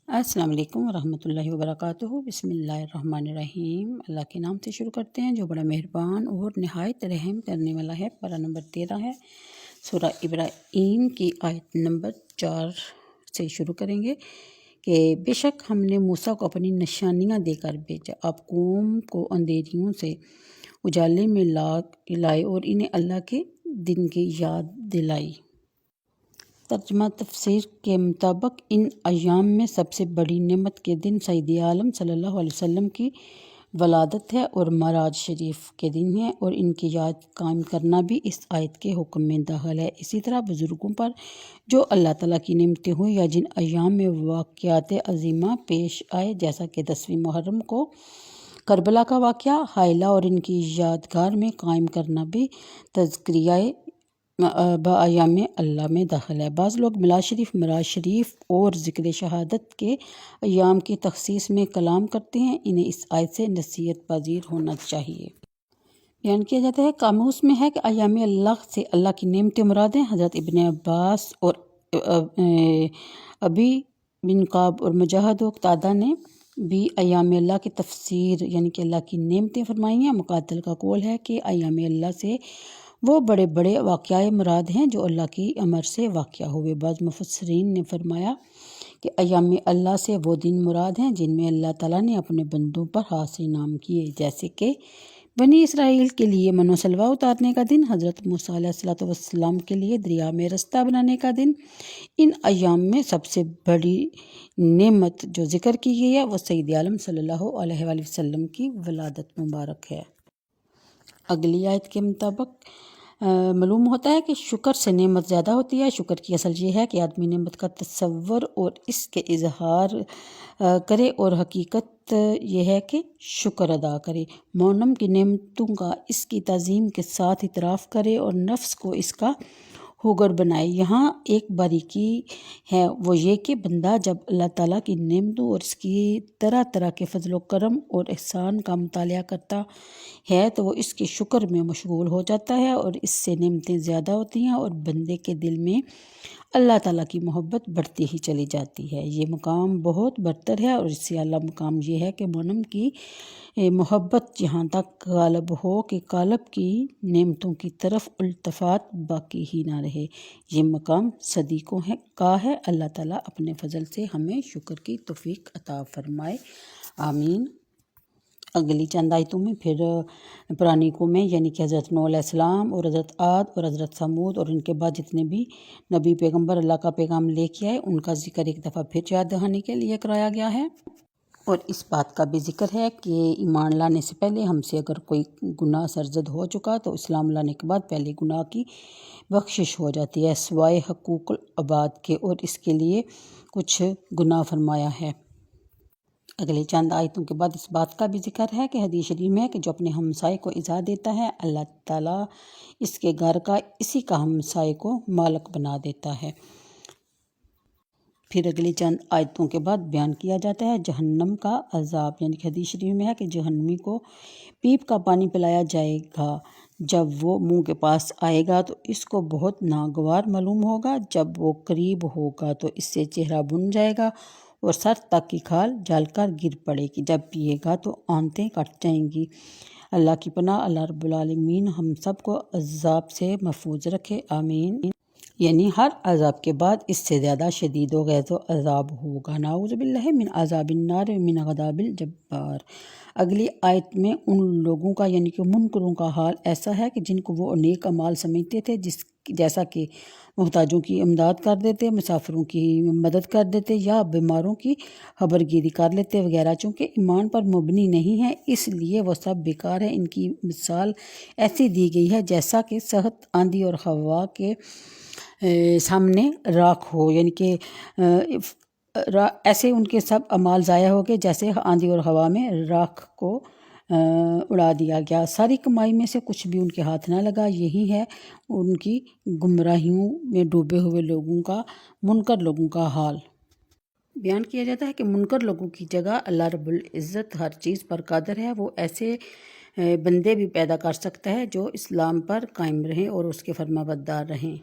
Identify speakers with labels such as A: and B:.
A: السلام علیکم ورحمۃ اللہ وبرکاتہ۔ بسم اللہ الرحمن الرحیم۔ اللہ کے نام سے شروع کرتے ہیں جو بڑا مہربان اور نہایت رحم کرنے والا ہے۔ پارہ نمبر 13 ہے، سورہ ابراہیم کی آیت نمبر 4 سے شروع کریں گے کہ بے شک ہم نے موسیٰ کو اپنی نشانیاں دے کر بھیجا، آپ قوم کو اندھیریوں سے اجالے میں لائے اور انہیں اللہ کے دن کی یاد دلائی۔ ترجمہ تفسیر کے مطابق ان ایام میں سب سے بڑی نعمت کے دن سید عالم صلی اللہ علیہ وسلم کی ولادت ہے اور معراج شریف کے دن ہے، اور ان کی یاد قائم کرنا بھی اس آیت کے حکم میں داخل ہے۔ اسی طرح بزرگوں پر جو اللہ تعالیٰ کی نعمتیں ہوئیں یا جن ایام میں واقعات عظیمہ پیش آئے، جیسا کہ 10ویں محرم کو کربلا کا واقعہ، حائلہ اور ان کی یادگار میں قائم کرنا بھی تذکریہ بایام اللہ میں داخل ہے۔ بعض لوگ میلاد شریف، معراج شریف اور ذکر شہادت کے ایام کی تخصیص میں کلام کرتے ہیں، انہیں اس آیت سے نصیحت پذیر ہونا چاہیے۔ بیان کیا جاتا ہے قاموس میں ہے کہ ایام اللہ سے اللہ کی نعمتیں مراد ہیں۔ حضرت ابن عباس اور ابی بن کعب اور مجاہد و قتادہ نے بھی ایام اللہ کی تفسیر یعنی کہ اللہ کی نعمتیں فرمائی ہیں۔ مقاتل کا قول ہے کہ ایام اللہ سے وہ بڑے بڑے واقعہ مراد ہیں جو اللہ کی امر سے واقع ہوئے۔ بعض مفسرین نے فرمایا کہ ایام اللہ سے وہ دن مراد ہیں جن میں اللہ تعالیٰ نے اپنے بندوں پر خاص انعام کیے، جیسے کہ بنی اسرائیل کے لیے من و سلوہ اتارنے کا دن، حضرت موسیٰ علیہ السلام کے لیے دریا میں رستہ بنانے کا دن۔ ان ایام میں سب سے بڑی نعمت جو ذکر کی گئی ہے وہ سید عالم صلی اللہ علیہ وآلہ وسلم کی ولادت مبارک ہے۔ اگلی آیت کے مطابق معلوم ہوتا ہے کہ شکر سے نعمت زیادہ ہوتی ہے۔ شکر کی اصل یہ ہے کہ آدمی نعمت کا تصور اور اس کے اظہار کرے، اور حقیقت یہ ہے کہ شکر ادا کرے، منعم کی نعمتوں کا اس کی تعظیم کے ساتھ اعتراف کرے اور نفس کو اس کا ہوگر بنائے۔ یہاں ایک باریکی ہے، وہ یہ کہ بندہ جب اللہ تعالیٰ کی نعمتوں اور اس کی طرح طرح کے فضل و کرم اور احسان کا مطالعہ کرتا ہے تو وہ اس کے شکر میں مشغول ہو جاتا ہے، اور اس سے نعمتیں زیادہ ہوتی ہیں اور بندے کے دل میں اللہ تعالیٰ کی محبت بڑھتی ہی چلی جاتی ہے۔ یہ مقام بہت برتر ہے، اور اس سے اعلیٰ مقام یہ ہے کہ منعم کی محبت یہاں تک غالب ہو کہ قالب کی نعمتوں کی طرف التفات باقی ہی نہ رہے۔ یہ مقام صدیقوں کا ہے۔ اللہ تعالیٰ اپنے فضل سے ہمیں شکر کی توفیق عطا فرمائے، آمین۔ اگلی چند آیتوں میں پھر پرانی قومیں یعنی کہ حضرت نوح علیہ السلام اور حضرت عاد اور حضرت ثمود اور ان کے بعد جتنے بھی نبی پیغمبر اللہ کا پیغام لے کے آئے، ان کا ذکر ایک دفعہ پھر یاد دہانی کے لیے کرایا گیا ہے، اور اس بات کا بھی ذکر ہے کہ ایمان لانے سے پہلے ہم سے اگر کوئی گناہ سرزد ہو چکا تو اسلام لانے کے بعد پہلے گناہ کی بخشش ہو جاتی ہے سوائے حقوق العباد کے، اور اس کے لیے کچھ گناہ فرمایا ہے۔ اگلی چند آیتوں کے بعد اس بات کا بھی ذکر ہے کہ حدیث شریف میں ہے کہ جو اپنے ہمسائے کو ایذا دیتا ہے اللہ تعالیٰ اس کے گھر کا اسی کا ہمسائے کو مالک بنا دیتا ہے۔ پھر اگلی چند آیتوں کے بعد بیان کیا جاتا ہے جہنم کا عذاب، یعنی کہ حدیث شریف میں ہے کہ جہنمی کو پیپ کا پانی پلایا جائے گا، جب وہ منہ کے پاس آئے گا تو اس کو بہت ناگوار معلوم ہوگا، جب وہ قریب ہوگا تو اس سے چہرہ بن جائے گا اور سر تک کی کھال جل کر گر پڑے گی، جب پیے گا تو آنتیں کٹ جائیں گی۔ اللہ کی پناہ، اللہ رب العالمین ہم سب کو عذاب سے محفوظ رکھے، آمین۔ یعنی ہر عذاب کے بعد اس سے زیادہ شدید و غیظ و عذاب ہوگا، نعوذ باللہ من عذاب النار و من غضب الجبار۔ اگلی آیت میں ان لوگوں کا یعنی کہ منکروں کا حال ایسا ہے کہ جن کو وہ نیک اعمال سمجھتے تھے، جیسا کہ محتاجوں کی امداد کر دیتے، مسافروں کی مدد کر دیتے یا بیماروں کی خبر گیری کر لیتے وغیرہ، چونکہ ایمان پر مبنی نہیں ہے اس لیے وہ سب بیکار ہے۔ ان کی مثال ایسی دی گئی ہے جیسا کہ سخت آندھی اور ہوا کے سامنے راکھ ہو، یعنی کہ ایسے ان کے سب اعمال ضائع ہو گئے جیسے آندھی اور ہوا میں راکھ کو اڑا دیا گیا، ساری کمائی میں سے کچھ بھی ان کے ہاتھ نہ لگا۔ یہی ہے ان کی گمراہیوں میں ڈوبے ہوئے لوگوں کا، منکر لوگوں کا حال۔ بیان کیا جاتا ہے کہ منکر لوگوں کی جگہ اللہ رب العزت ہر چیز پر قادر ہے، وہ ایسے بندے بھی پیدا کر سکتا ہے جو اسلام پر قائم رہیں اور اس کے فرما بردار رہیں۔